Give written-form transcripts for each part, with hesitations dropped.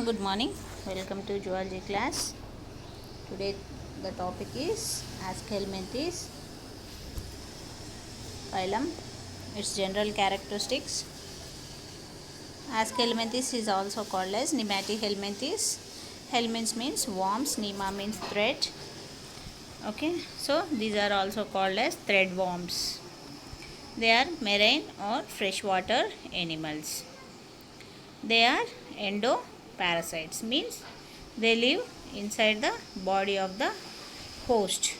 Good morning. Welcome to zoology class. Today the topic is Aschelminthes phylum. Its general characteristics. Aschelminthes is also called as Nematihelminthes. Helminths means worms. Nema means thread. Okay, so these are also called as thread worms. They are marine or freshwater animals. They are endoparasites, means they live inside the body of the host.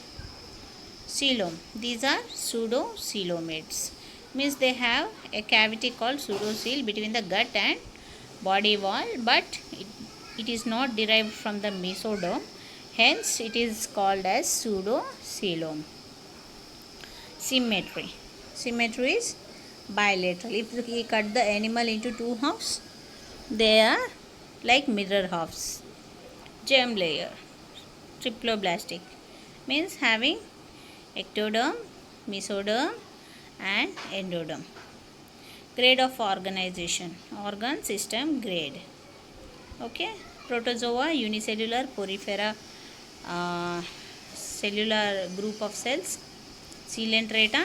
Coelom, these are pseudocoelomates, means they have a cavity called pseudocoel between the gut and body wall, but it is not derived from the mesoderm, hence it is called as pseudocoelom. Symmetry is bilateral. If we cut the animal into two halves, they are like mirror halves. Germ layer, triploblastic, means having ectoderm, mesoderm and endoderm. Grade of organization, organ system grade. Okay, protozoa, unicellular, porifera, cellular group of cells. Coelenterata,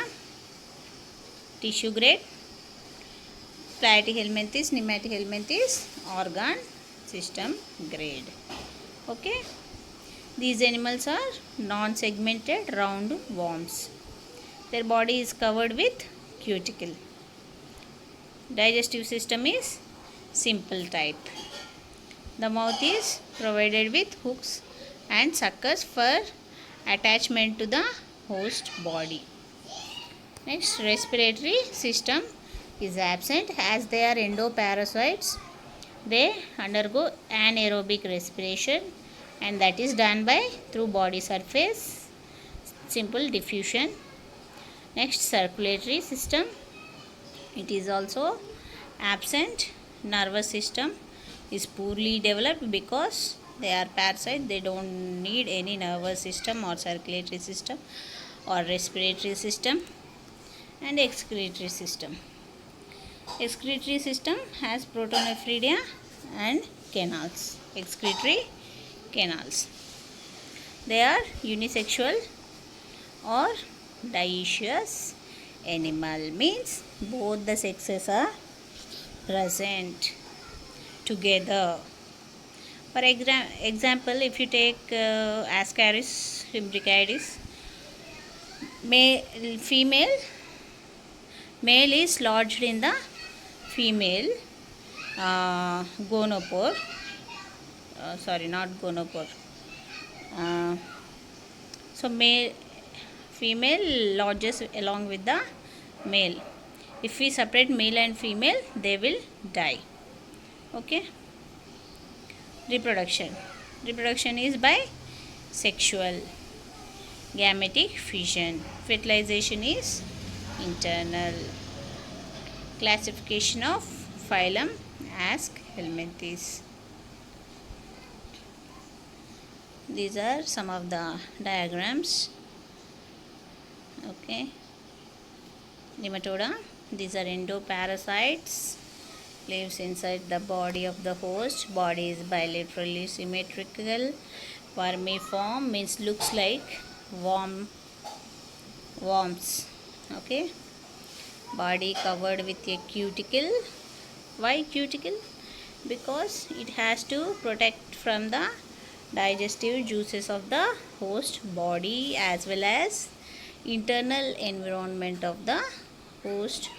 tissue grade. Platyhelminthes, Nematihelminthes, organ system grade. Okay, these animals are non-segmented round worms. Their body is covered with cuticle. Digestive system is simple type. The mouth is provided with hooks and suckers for attachment to the host body. Next, respiratory system is absent as they are endoparasites. They undergo anaerobic respiration, and that is done by through body surface simple diffusion. Next, circulatory system, it is also absent. Nervous system is poorly developed because they are parasites. They don't need any nervous system or circulatory system or respiratory system. And excretory system. Excretory system has protonephridia and canals. Excretory canals. They are unisexual or dioecious animal, means both the sexes are present together. For example, if you take Ascaris lumbricoides, male is lodged in the female gonopore. Not gonopore. So female lodges along with the male. If we separate male and female, they will die. Okay. Reproduction is by sexual. Gametic fission. Fertilization is internal. Classification of phylum Aschelminthes. These are some of the diagrams. Okay. Nematoda, these are endoparasites, lives inside the body of the host. Body is bilaterally symmetrical. Vermiform means looks like worms. Okay, body covered with a cuticle. Why cuticle? Because it has to protect from the digestive juices of the host body as well as internal environment of the host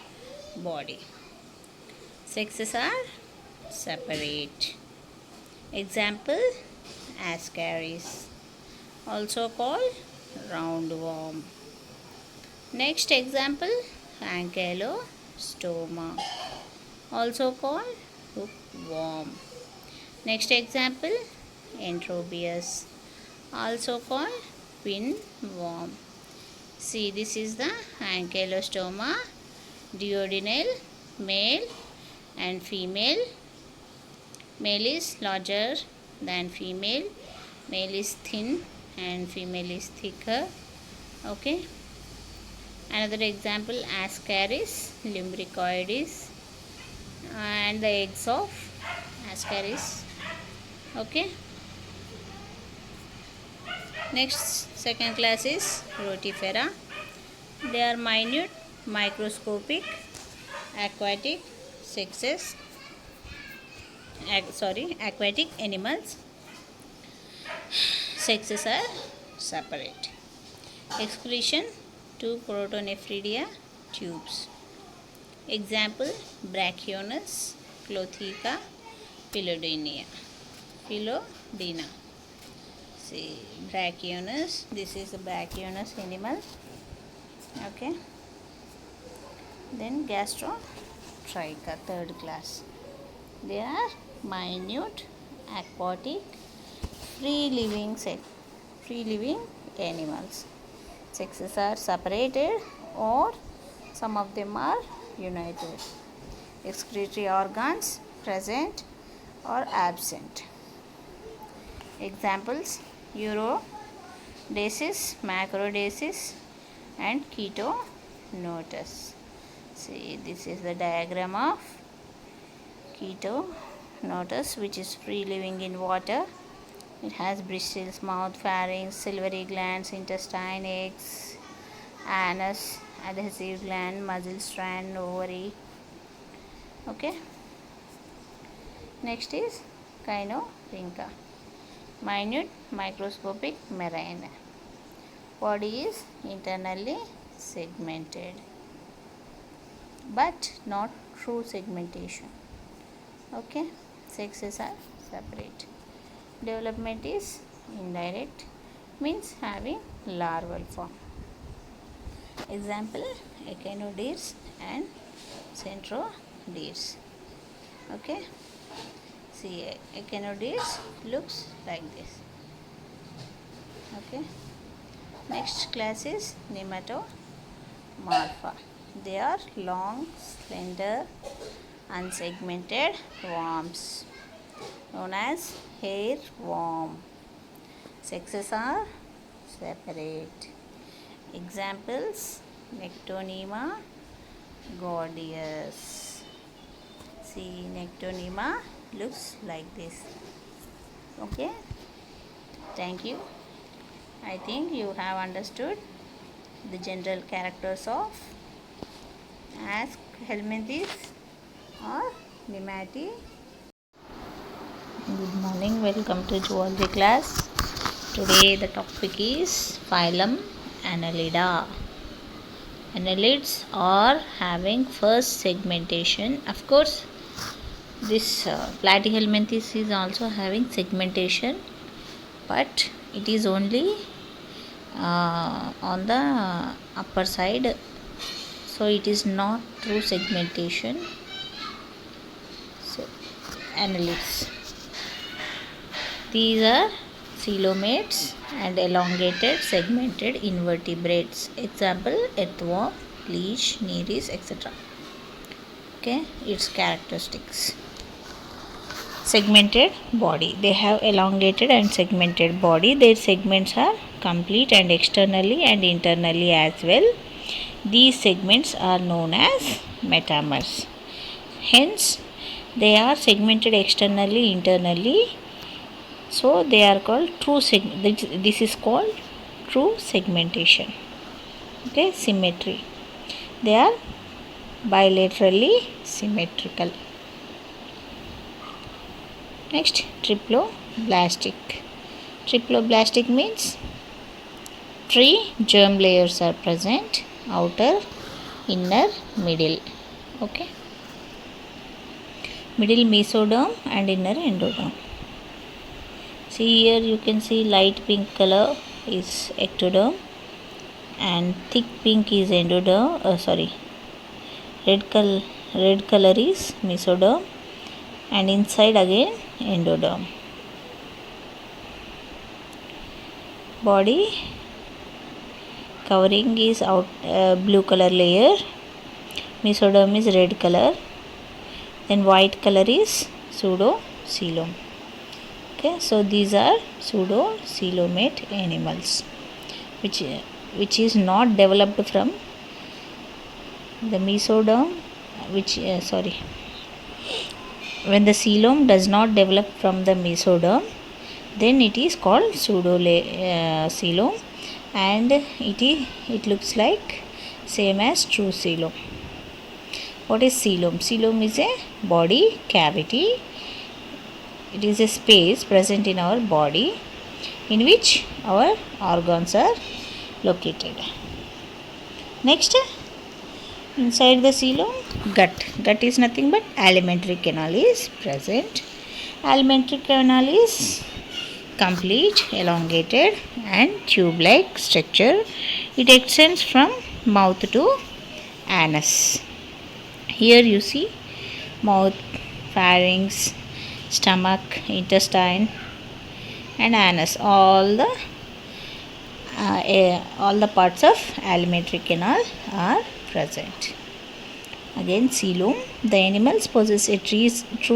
body. Sexes are separate. Example, Ascaris, also called roundworm. Next example, Ankylostoma, also called hookworm. Next example, Enterobius, also called pinworm. See, this is the Ankylostoma, duodenal, male and female. Male is larger than female. Male is thin and female is thicker. Okay. Another example, Ascaris lumbricoides, and the eggs of Ascaris Okay. Next, second class is Rotifera. They are minute, microscopic, aquatic sexes. Aquatic animals. Sexes are separate. Excretion to Protonephridia tubes. Example: Brachionus, Clotheca, Philodenia. Philodina. See, Brachionus. This is a Brachionus animal. Okay. Then Gastrotricha, third class. They are minute, aquatic, free living animals. Sexes are separated or some of them are united. Excretory organs present or absent. Examples: Urodecis, Macrodecis, and Ketonotus. See, this is the diagram of Ketonotus, which is free living in water. It has bristles, mouth, pharynx, salivary glands, intestine, eggs, anus, adhesive gland, muscle strand, ovary. Okay. Next is Chinorhyncha. Minute, microscopic, marine. Body is internally segmented, but not true segmentation. Okay. Sexes are separate. Development is indirect, means having larval form. Example: Echinoderes and Centroderes. Okay. See, Echinoderes looks like this. Okay. Next class is Nematomorpha. They are long, slender, unsegmented worms known as hair worm. Sexes are separate. Examples: Nectonema gordius. See, Nectonema looks like this. Okay. Thank you. I think you have understood the general characters of Aschelminthes or Nemati. Good morning, welcome to zoology class. Today the topic is phylum Annelida. Annelids are having first segmentation. Of course, this Platyhelminthes is also having segmentation, but it is only on the upper side, so it is not through segmentation. So, annelids. These are coelomates and elongated segmented invertebrates. Example: earthworm, leech, nereis, etc. Okay, its characteristics. Segmented body. They have elongated and segmented body. Their segments are complete and externally and internally as well. These segments are known as metamers. Hence, they are segmented externally, internally. So, they are called true this is called true segmentation. Okay, symmetry. They are bilaterally symmetrical. Next, triploblastic. Triploblastic means 3 germ layers are present: outer, inner, middle. Okay. Middle mesoderm and inner endoderm. See, here you can see light pink color is ectoderm and thick pink is endoderm. Red color is mesoderm and inside again endoderm. Body covering is blue color layer. Mesoderm is red color. Then white color is pseudocoelom. Okay, so these are pseudocoelomate animals, which is not developed from the mesoderm, When the coelom does not develop from the mesoderm, then it is called pseudocoelom, and it looks like same as true coelom. What is coelom? Coelom is a body cavity. It is a space present in our body in which our organs are located. Next, inside the coelom, gut is nothing but alimentary canal is present. Alimentary canal is complete, elongated and tube-like structure. It extends from mouth to anus. Here you see mouth, pharynx, stomach, intestine and anus. All the parts of alimentary canal are present. Again, coelom. The animals possess a true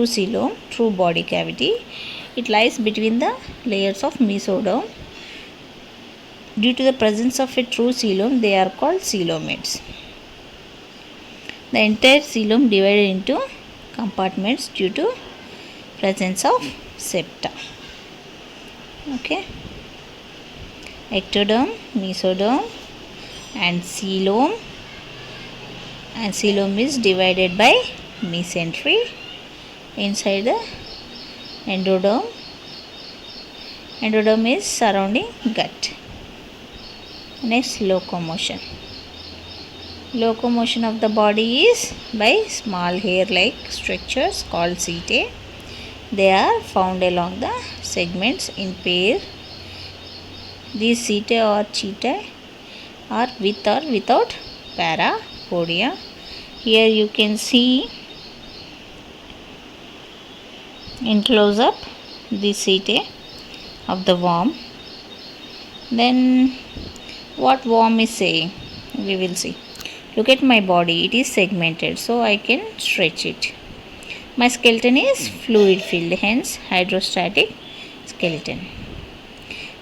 coelom, true body cavity. It lies between the layers of mesoderm. Due to the presence of a true coelom, they are called coelomates. The entire coelom divided into compartments due to presence of septa. Okay. Ectoderm, mesoderm and coelom. And coelom is divided by mesentery. Inside the endoderm. Endoderm is surrounding gut. Next, locomotion. Locomotion of the body is by small hair-like structures called setae. They are found along the segments in pair. These setae or chaetae are with or without parapodia. Here you can see in close up the setae of the worm. Then what worm is saying, we will see. Look at my body, it is segmented, so I can stretch it. My skeleton is fluid filled, hence hydrostatic skeleton.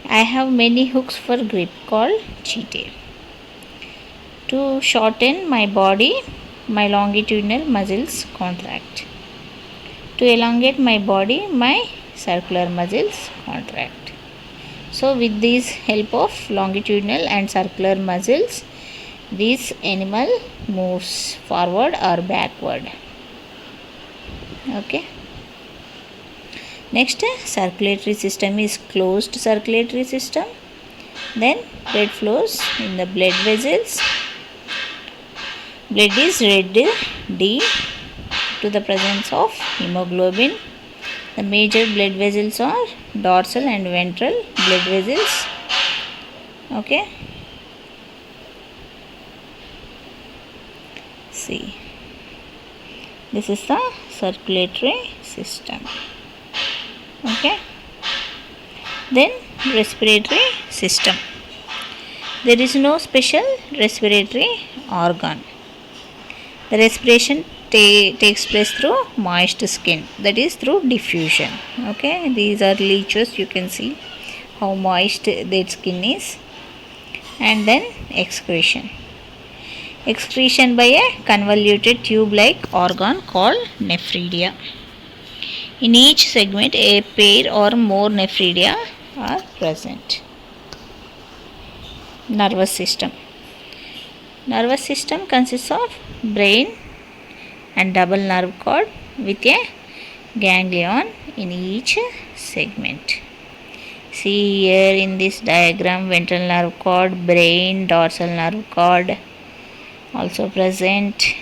I have many hooks for grip called chaetae. To shorten my body, my longitudinal muscles contract. To elongate my body, my circular muscles contract. So with this help of longitudinal and circular muscles, this animal moves forward or backward. Okay. Next, circulatory system is closed circulatory system. Then blood flows in the blood vessels. Blood is red due to the presence of hemoglobin. The major blood vessels are dorsal and ventral blood vessels. Okay. See, this is the circulatory system. Okay. Then respiratory system. There is no special respiratory organ. The respiration takes place through moist skin, that is through diffusion. Okay, these are leeches, you can see how moist their skin is. And then excretion. Excretion by a convoluted tube-like organ called nephridia. In each segment, a pair or more nephridia are present. Nervous system. Nervous system consists of brain and double nerve cord with a ganglion in each segment. See here in this diagram, ventral nerve cord, brain, dorsal nerve cord also present.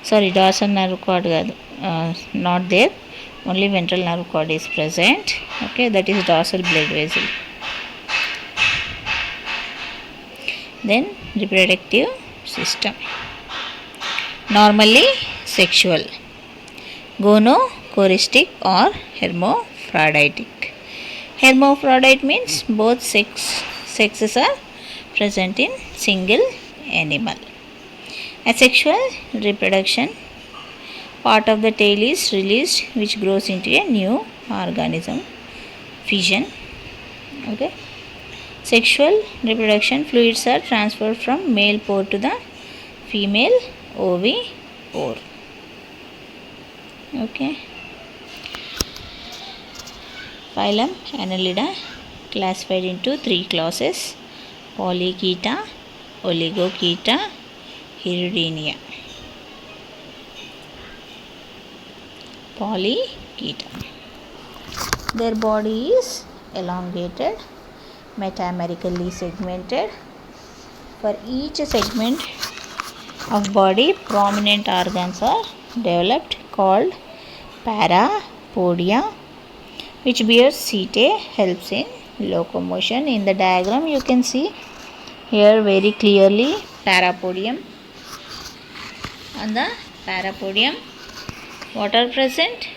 Sorry, dorsal nerve cord not there, only ventral nerve cord is present. Okay, that is dorsal blood vessel. Then reproductive system. Normally sexual, gonochoristic or hermaphroditic. Hermaphrodite means both sexes are present in single animal. Asexual reproduction, part of the tail is released which grows into a new organism. Fission. Okay. Sexual reproduction, fluids are transferred from male pore to the female ovipore. Okay. Phylum Annelida classified into three classes: Polychaeta, Oligochaeta, Hirudinea. Polychaeta. Their body is elongated, metamerically segmented. For each segment of body, prominent organs are developed called parapodia, which bears setae, helps in locomotion. In the diagram you can see here very clearly parapodium. On the parapodium, what are present?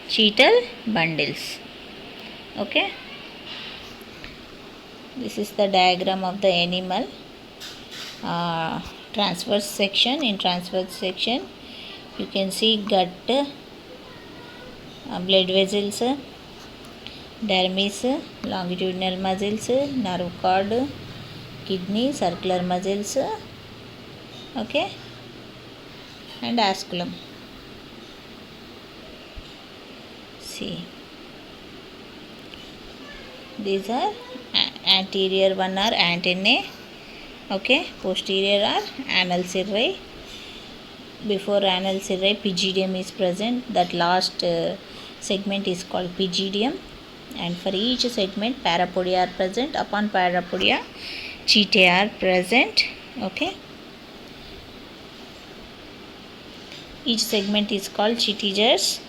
Chital bundles. Okay. This is the diagram of the animal. Transverse section. In transverse section you can see gut, blood vessels, dermis, longitudinal muscles, nerve cord, kidney, circular muscles, okay, and osculum. See, these are anterior one are antennae, okay, posterior are anal cirri. Before anal cirri, pygidium is present. That last segment is called pygidium, and for each segment parapodia are present. Upon parapodia, setae are present. Okay, each segment is called chitigers.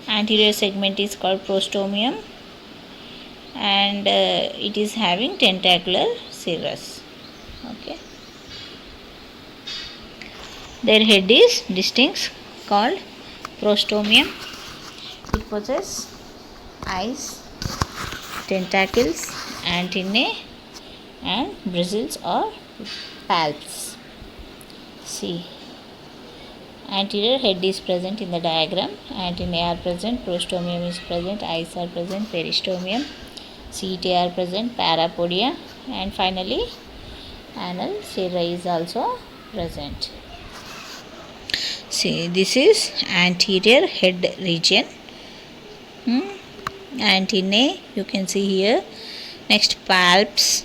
Anterior segment is called prostomium, and it is having tentacular cirrus. Okay, their head is distinct, called prostomium. It possesses eyes, tentacles, antennae, and bristles or palps. See, anterior head is present in the diagram. Antennae are present, prostomium is present, eyes are present, peristomium, setae are present, parapodia, and finally anal cirri is also present. See, this is anterior head region. Antennae you can see here. Next, palps,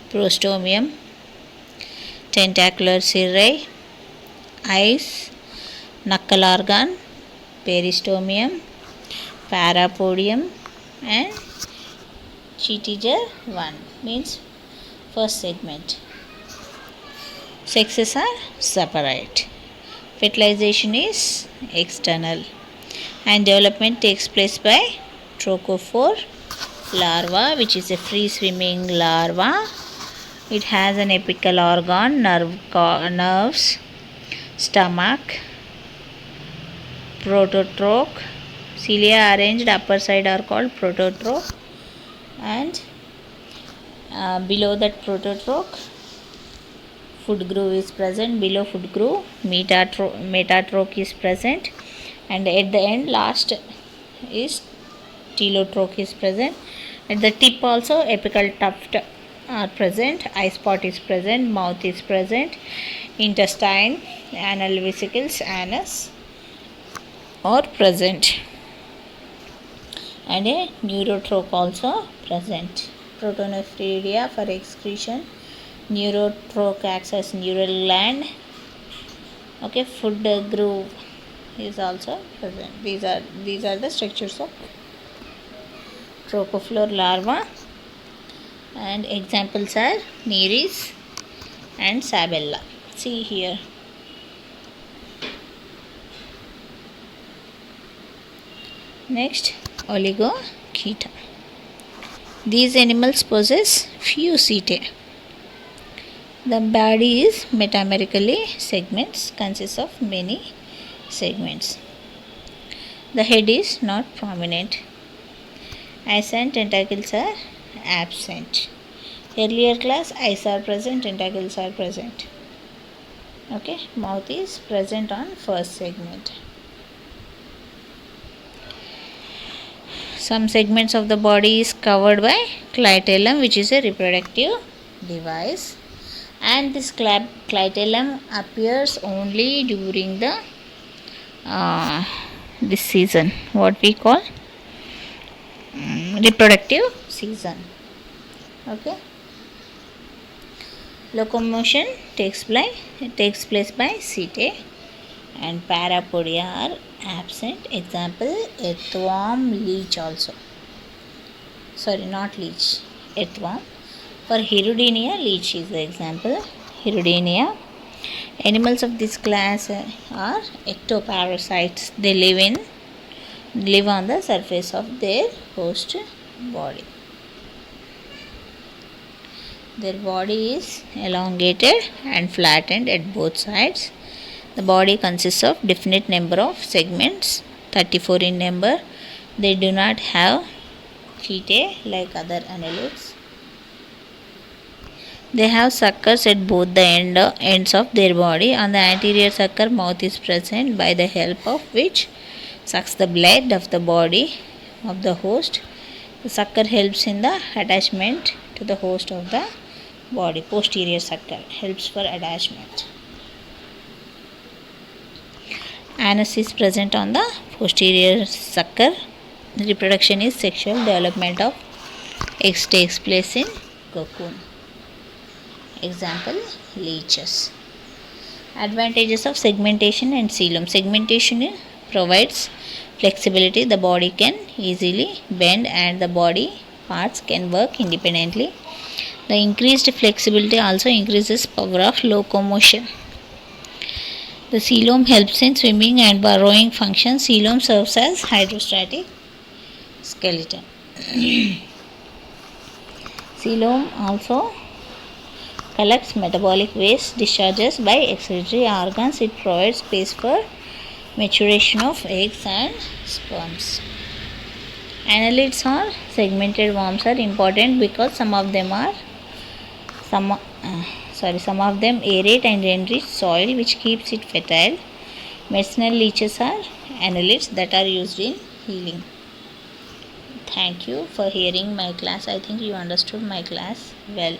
prostomium, tentacular cirri, eyes, knuckle organ, peristomium, parapodium, and chitiger 1 means first segment. Sexes are separate. Fertilization is external, and development takes place by trochophore larva, which is a free swimming larva. It has an apical organ, nerves, stomach, prototroch. Cilia arranged upper side are called prototroch, and below that prototroch, food groove is present. Below food groove, metatroch is present, and at the end last is telotroch is present. At the tip also apical tuft are present. Eye spot is present. Mouth is present. Intestine, anal vesicles, anus are present, and a neurotroch also present. Protonephridia for excretion. Neurotroch acts as neural gland. Okay, food groove is also present. These are the structures of trochophore larva, and examples are Nereis and Sabella. See here. Next, Oligochaeta. These animals possess few setae. The body is metamerically segments, consists of many segments. The head is not prominent. Eyes and tentacles are absent. Earlier class, eyes are present, tentacles are present. Okay, mouth is present on first segment. Some segments of the body is covered by clitellum, which is a reproductive device, and this clitellum appears only during the this season, what we call reproductive season. Okay. Locomotion takes place by setae, and parapodia are absent. Example, earthworm, leech also. Sorry, not leech, earthworm. For Hirudinea, leech is the example. Hirudinea. Animals of this class are ectoparasites. They live on the surface of their host body. Their body is elongated and flattened at both sides. The body consists of definite number of segments, 34 in number. They do not have setae like other annelids. They have suckers at both the ends of their body. On the anterior sucker, mouth is present, by the help of which sucks the blood of the body of the host. The sucker helps in the attachment to the host of the body. Posterior sucker helps for attachment. Anus is present on the posterior sucker. Reproduction is sexual. Development of eggs takes place in cocoon. Example, leeches. Advantages of segmentation and coelom. Segmentation provides flexibility. The body can easily bend and the body parts can work independently. The increased flexibility also increases power of locomotion. The coelom helps in swimming and burrowing function. Coelom serves as hydrostatic skeleton. Coelom also collects metabolic waste discharges by excretory organs. It provides space for maturation of eggs and sperms. Annelids or segmented worms are important because some of them aerate and enrich soil, which keeps it fertile. Medicinal leeches are annelids that are used in healing. Thank you for hearing my class. I think you understood my class well.